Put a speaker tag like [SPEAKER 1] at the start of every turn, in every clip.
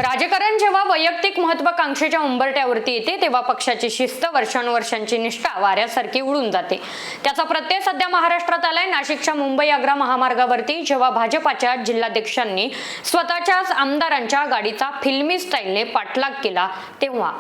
[SPEAKER 1] राजकारण जेव्हा वैयक्तिक महत्वाकांक्षेच्या उंबरठ्यावरती येते तेव्हा पक्षाची शिस्त वर्षानुवर्षांची निष्ठा वाऱ्यासारखी उडून जाते। त्याचा प्रत्यय सध्या महाराष्ट्रात आलाय। नाशिकच्या मुंबई आग्रा महामार्गावरती जेव्हा भाजपाच्या जिल्हाध्यक्षांनी स्वतःच्याच आमदारांच्या गाडीचा फिल्मी स्टाईलने पाठलाग केला तेव्हा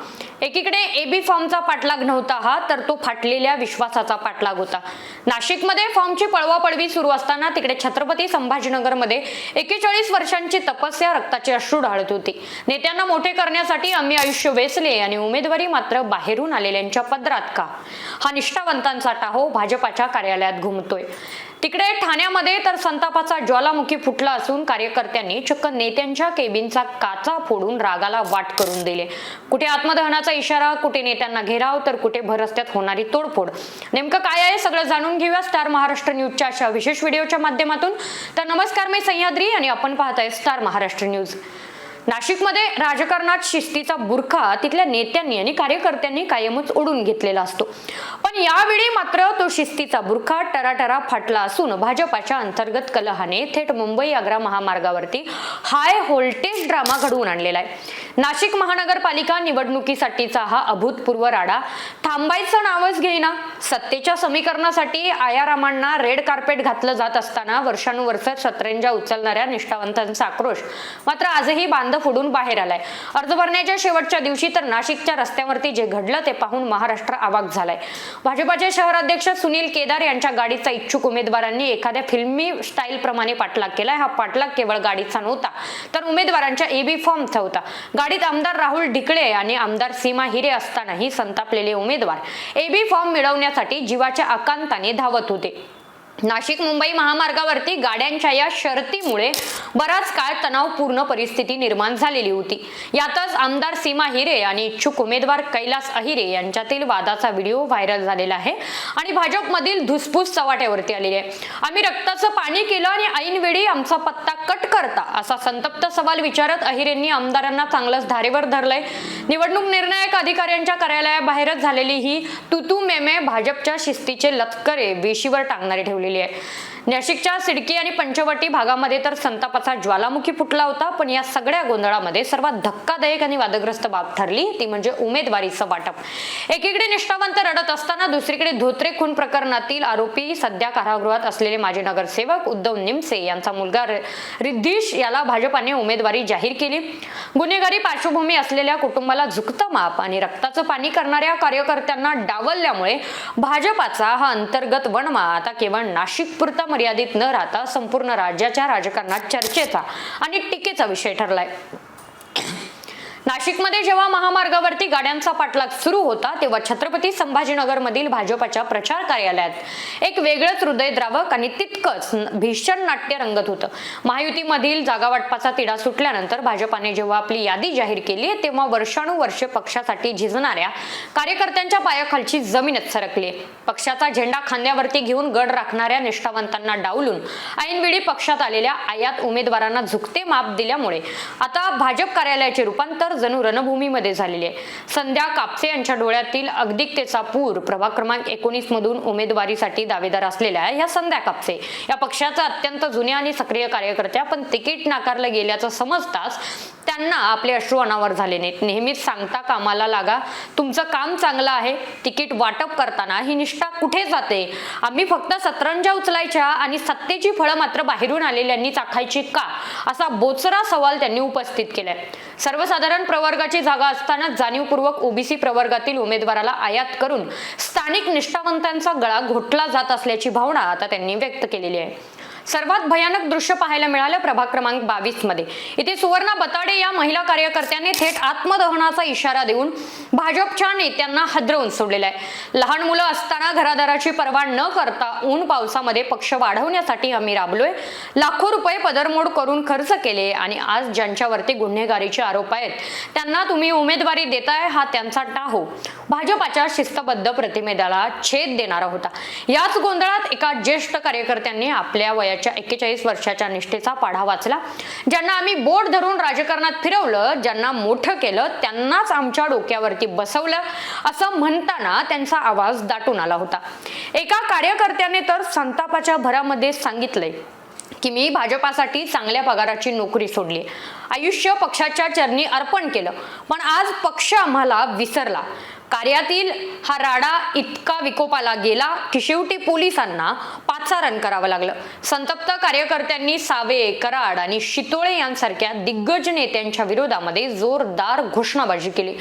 [SPEAKER 1] एकीकडे एबी फॉर्मचा पाठलाग नव्हता हा, तर तो फाटलेल्या विश्वासाचा पाठलाग होता। नाशिकमध्ये फॉर्मची पळवापळवी सुरू असताना तिकडे छत्रपती संभाजीनगरमध्ये 41 वर्षांची तपस्या रक्ताचे अश्रू ढाळत होती। नेत्यांना मोठे करण्यासाठी आम्ही आयुष्य वेचले आणि उमेदवारी मात्र बाहेरून आलेल्यांच्या पदरात का? हा निष्ठावंतांचा टाहो भाजपाच्या कार्यालयात घुमतोय। तिकडे ठाण्यामध्ये तर संतापाचा ज्वालामुखी फुटला असून कार्यकर्त्यांनी चक्क नेत्यांच्या केबिनचा काचा फोडून रागाला वाट करून दिले। कुठे आत्मदहनाचा इशारा, कुठे नेत्यांना घेराव, तर कुठे भर रस्त्यात होणारी तोडफोड। नेमकं काय आहे सगळं जाणून घेऊया स्टार महाराष्ट्र न्यूजच्या अशा विशेष व्हिडिओच्या माध्यमातून। तर नमस्कार, मी सह्याद्री आणि आपण पाहताय स्टार महाराष्ट्र न्यूज। नाशिकमध्ये राजकारणात शिस्तीचा बुरखा तिथल्या नेत्यांनी आणि कार्यकर्त्यांनी कायमच ओढून घेतलेला असतो, पण यावेळी मात्र तो शिस्तीचा बुरखा टराटरा फाटला असून भाजपाच्या अंतर्गत कलहाने थेट मुंबई आग्रा महामार्गावरती हाय व्होल्टेज ड्रामा घडवून आणलेला आहे। नाशिक महानगरपालिका निवडणुकीसाठीचा हा अभूतपूर्व राडा थांबायचं नावच घेईना। सत्तेच्या समीकरणासाठी आयारामांना रेड कार्पेट घातलं जात असताना वर्षानुवर्ष सतरंजा उचलणाऱ्या निष्ठावंतांचा आक्रोश मात्र आजही बांध फोडून बाहेर आलाय। अर्ज भरण्याच्या शेवटच्या दिवशी तर नाशिकच्या रस्त्यावरती जे घडलं ते पाहून महाराष्ट्र अवाक झालाय। भाजपाचे शहराध्यक्ष सुनील केदार यांच्या गाडीचा इच्छुक उमेदवारांनी एखाद्या फिल्मी स्टाईल प्रमाणे पाठलाग केलाय। हा पाठलाग केवळ गाडीचा नव्हता तर उमेदवारांच्या एबी फॉर्मचा होता। गाडीत आमदार राहुल ढिकळे आणि आमदार सीमा हिरे असतानाही संतापलेले उमेदवार एबी फॉर्म मिळवण्यासाठी जीवाच्या आकांताने धावत होते। नाशिक मुंबई महामार्गावरती गाड्यांच्या या शर्तीमुळे बराच काळ तणावपूर्ण परिस्थिती निर्माण झालेली होती। यातच आमदार सीमा हिरे आणि इच्छुक उमेदवार कैलास अहिरे यांच्यातील वादाचा व्हिडिओ व्हायरल झालेला आहे आणि भाजपमधील धुसफूस चव्हाट्यावरती आलेली आहे। आम्ही रक्ताचं पाणी केलं आणि ऐनवेळी आमचा पत्ता कट करता असा संतप्त सवाल विचारत अहिरेंनी आमदारांना चांगलंच धारेवर धरलंय। निवडणूक निर्णायक अधिकाऱ्यांच्या कार्यालयाबाहेरच झालेली ही तुतू मेमे भाजपच्या शिस्तीचे लतकरे वेशीवर टांगणारे ठेवले। नाशिकच्या सिडकी आणि पंचवटी भागामध्ये तर संतापाचा ज्वालामुखी फुटला होता, पण या सगळ्या गोंधळामध्ये सर्वात धक्कादायक आणि वादग्रस्त बाब ठरली ती म्हणजे उमेदवारीचं वाटप। एकीकडे निष्ठावंत रडत असताना दुसरीकडे धोत्रे खून प्रकरणातील आरोपी सध्या कारागृहात असलेले माजी नगरसेवक उद्धव निमसे यांचा मुलगा रिद्धीश याला भाजपाने उमेदवारी जाहीर केली। गुन्हेगारी पार्श्वभूमी असलेल्या कुटुंबाला झुकतं माप आणि रक्ताचं पाणी करणाऱ्या कार्यकर्त्यांना डावलल्यामुळे भाजपाचा हा अंतर्गत वणवा आता केवळ नाशिक पुरता मर्यादित न राहता संपूर्ण राज्याच्या राजकारणात चर्चेचा आणि टीकेचा विषय ठरलाय। नाशिकमध्ये जेव्हा महामार्गावरती गाड्यांचा पाठलाग सुरू होता तेव्हा छत्रपती संभाजीनगर मधील भाजपाच्या प्रचार कार्यालयात एक वेगळंच हृदयद्रावक आणि तितकंच भीषण नाट्य रंगत होतं। महायुतीमधील जागा वाटपाचा तिढा सुटल्यानंतर भाजपाने जेव्हा आपली यादी जाहीर केली तेव्हा वर्षानुवर्षे पक्षासाठी झिजणाऱ्या कार्यकर्त्यांच्या पायाखालची जमीनच सरकली। पक्षाचा झेंडा खांद्यावरती घेऊन गड राखणाऱ्या निष्ठावंतांना डावलून ऐनवेळी पक्षात आलेल्या आयात उमेदवारांना झुकते माप दिल्यामुळे आता भाजप कार्यालयाचे रूपांतर जणू रणभूमीमध्ये झालेली आहे। संध्या कापसे यांच्या डोळ्यातील अगतिकतेचा पूर प्रभाग क्रमांक 19 मधून उमेदवारीसाठी दावेदार असलेल्या या संध्या कापसे या पक्षाचा अत्यंत जुन्या आणि सक्रिय कार्यकर्त्या, पण तिकीट नाकारलं गेल्याचं समजताच त्यांना आपले अश्रू अनावर झाले नाहीत। नेहमीच सांगता कामाला लागा, तुमचं काम चांगलं आहे। तिकीट वाटप करताना ही निष्ठा कुठे जाते? आम्ही फक्त सतरंजा उचलायच्या आणि सत्तेची फळं मात्र बाहेरून आलेल्यांनी चाखायची का? असा बोचरा सवाल त्यांनी उपस्थित केलाय। सर्वसाधारण प्रवर्गाची जागा असताना जाणीवपूर्वक ओबीसी प्रवर्गातील उमेदवाराला आयात करून स्थानिक निष्ठावंतांचा गळा घोटला जात असल्याची भावना आता त्यांनी व्यक्त केलेली आहे। सर्वात भयानक दृश्य पाहायला मिळालं प्रभाग क्रमांक 22 मध्ये। इथे सुवर्णा बताडे या महिला कार्यकर्त्याने थेट आत्मदहनाचा इशारा देऊन भाजपच्या नेत्यांना हादरवून सोडलेला आहे। लहान मुलं असताना घरादाराची पर्वा न करता ऊन पावसामध्ये पक्ष वाढवण्यासाठी आम्ही राबलोय, लाखो रुपये पदरमोड करून खर्च केले आणि आज ज्यांच्यावरती गुन्हेगारीचे आरोप आहेत त्यांना तुम्ही उमेदवारी देताय हा त्यांचा टाहो भाजपाच्या शिस्तबद्ध प्रतिमेला छेद देणारा होता। याच गोंधळात एका ज्येष्ठ कार्यकर्त्यांनी आपल्या वयाच्या 41 वर्षाच्या निष्ठेचा पाढा वाचला। ज्यांना आम्ही बोट धरून राजकारणात फिरवलं, ज्यांना मोठं केलं त्यांनाच आमच्या डोक्यावरती बसवलं असं म्हणताना त्यांचा आवाज दाटून आला होता। एका कार्यकर्त्याने तर संतापाच्या भरामध्ये सांगितलंय, की मी भाजपासाठी चांगल्या पगाराची नोकरी सोडली, आयुष्य पक्षाच्या चरणी अर्पण केलं, पण आज पक्ष आम्हाला विसरला. कार्यातील हा राडा इतका विकोपाला गेला की शेवटी पोलिसांना पाचारण करावं लागलं. संतप्त कार्यकर्त्यांनी सावे, कराड आणि शितोळे यांसारख्या दिग्गज नेत्यांच्या विरोधामध्ये जोरदार घोषणाबाजी केली.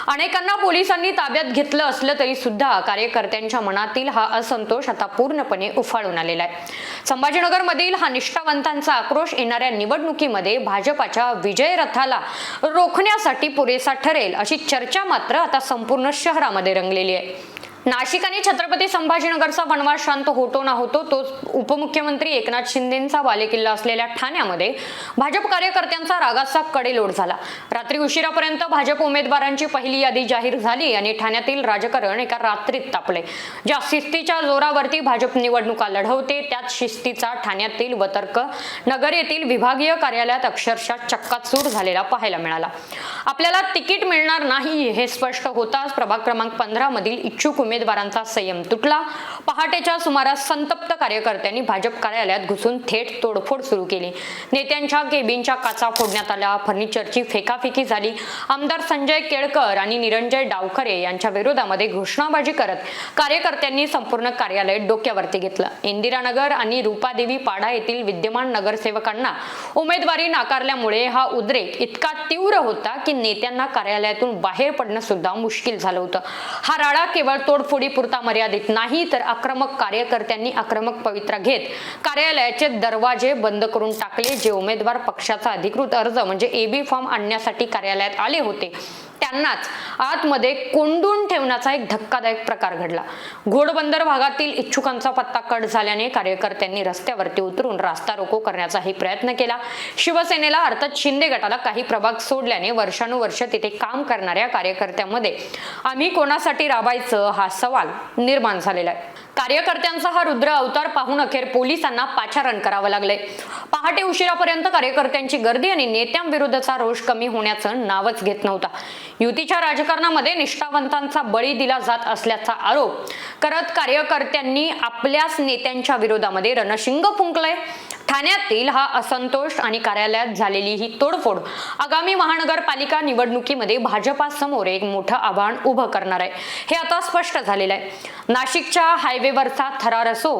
[SPEAKER 1] अनेकांना पोलिसांनी ताब्यात घेतलं असलं तरी सुद्धा कार्यकर्त्यांच्या मनातील हा असंतोष आता पूर्णपणे उफाळून आलेला आहे. संभाजीनगरमधील हा निष्ठावंतांचा आक्रोश येणाऱ्या निवडणुकीमध्ये भाजपाच्या विजय रथाला रोखण्यासाठी पुरेसा ठरेल अशी चर्चा मात्र आता संपूर्ण शहरामध्ये रंगलेली आहे. नाशिक आणि छत्रपती संभाजीनगरचा वनवास शांत होतो ना होतो तोच उपमुख्यमंत्री एकनाथ शिंदेंचा बालेकिल्ला असलेल्या ठाण्यामध्ये भाजप कार्यकर्त्यांचा रागाचा कडेलोट झाला. रात्री उशिरापर्यंत भाजप उमेदवारांची पहिली यादी जाहीर झाली आणि ठाण्यातील राजकारण एका रात्रीत तापले. ज्या शिस्तीच्या जोरावरती भाजप निवडणुका लढवते त्याच शिस्तीचा ठाण्यातील व तर्क नगर येथील विभागीय कार्यालयात अक्षरशः चक्काचूर झालेला पाहायला मिळाला. आपल्याला तिकीट मिळणार नाही हे स्पष्ट होताच प्रभाग क्रमांक 15 मधील इच्छुक उमेदवारांचा संयम तुटला. पहाटेच्या सुमारास संतप्त कार्यकर्त्यांनी भाजप कार्यालयात घुसून थेट तोडफोड सुरू केली. नेत्यांच्या केबिनच्या काचा फोडण्यात आल्या, फर्निचरची फेकाफेकी झाली. आमदार संजय केळकर आणि निरंजय डावखरे यांच्या विरोधामध्ये घोषणाबाजी करत कार्यकर्त्यांनी संपूर्ण कार्यालय डोक्यावरती घेतलं. इंदिरानगर आणि रूपादेवी पाडा येथील विद्यमान नगरसेवकांना उमेदवारी नाकारल्यामुळे हा उद्रेक इतका तीव्र होता की नेत्यांना कार्यालयातून बाहेर पडणं सुद्धा मुश्किल झालं होतं. हा राडा केवळ तोडफोडीपुरता मर्यादित नाही तर आक्रमक कार्यकर्त्यांनी आक्रमक पवित्रा घेत कार्यालयाचे दरवाजे बंद करून टाकले. जे उमेदवार पक्षाचा अधिकृत अर्ज म्हणजे एबी फॉर्म आणण्यासाठी कार्यालयात आले होते त्यांनाच आतमध्ये कोंडून ठेवण्याचा एक धक्कादायक प्रकार घडला. घोडबंदर भागातील इच्छुकांचा पत्ता कट झाल्याने कार्यकर्त्यांनी रस्त्यावरती उतरून रास्ता रोको करण्याचाही प्रयत्न केला. शिवसेनेला अर्थात शिंदे गटाला काही प्रभाग सोडल्याने वर्षानुवर्ष तिथे काम करणाऱ्या कार्यकर्त्यांमध्ये आम्ही कोणासाठी राबायचं हा सवाल निर्माण झालेला आहे. कार्यकर्त्यांचा हा रुद्र अवतार पाहून अखेर पोलिसांना पाचारण करावं लागलंय. पहाटे उशिरापर्यंत कार्यकर्त्यांची गर्दी आणि नेत्यांविरुद्धचा रोष कमी होण्याचं नावच घेत नव्हता. युतीच्या राजकारणामध्ये निष्ठावंतांचा बळी दिला जात असल्याचा आरोप करत कार्यकर्त्यांनी आपल्याच नेत्यांच्या विरोधामध्ये रणशिंग फुंकलंय. ठाण्यातील हा असंतोष आणि कार्यालयात झालेली ही तोडफोड आगामी महानगरपालिका निवडणुकीमध्ये भाजपासमोर एक मोठं आव्हान उभं करणार आहे हे आता स्पष्ट झालेलं आहे. नाशिकच्या हायवेवरचा थरार असो,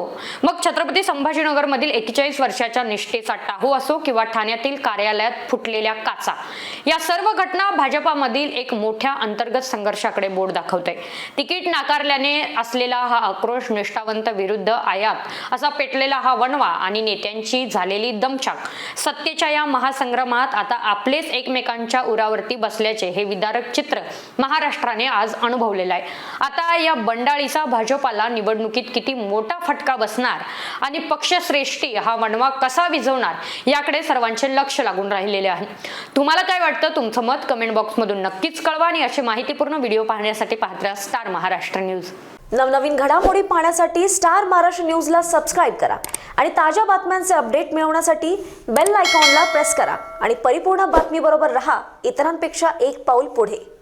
[SPEAKER 1] मग छत्रपती संभाजीनगरमधील 41 वर्षाच्या निष्ठेचा टाहू असो किंवा ठाण्यातील कार्यालयात फुटलेल्या काचा, या सर्व घटना भाजपामधील एक मोठ्या अंतर्गत संघर्षाकडे बोट दाखवते. तिकीट नाकारल्याने असलेला हा आक्रोश, निष्ठावंत विरुद्ध आयात असा पेटलेला हा वणवा आणि नेत्यांची झालेली दमछाक, सत्तेच्या या महासंग्रामात आता आपलेच एकमेकांच्या उरावरती बसल्याचे हे विदारक चित्र महाराष्ट्राने आज अनुभवलेलं आहे. आता या बंडाळीचा भाजपाला निवडणुकीत किती मोठा फटका बसणार आणि पक्षश्रेष्ठी हा वणवा कसा विझवणार याकडे सर्वांचे लक्ष लागून राहिलेले आहे. तुम्हाला काय वाटतं? तुमचं मत कमेंट बॉक्स मधून नक्कीच कळवा आणि अशी माहितीपूर्ण व्हिडिओ पाहण्यासाठी पाहत राहा स्टार महाराष्ट्र न्यूज.
[SPEAKER 2] नवनवीन घडामोडी पाहण्यासाठी स्टार महाराष्ट्र न्यूजला सबस्क्राईब करा आणि ताज्या बातम्यांचे अपडेट मिळवण्यासाठी बेल आयकॉनला प्रेस करा आणि परिपूर्ण बातमीबरोबर रहा, इतरांपेक्षा एक पाऊल पुढे.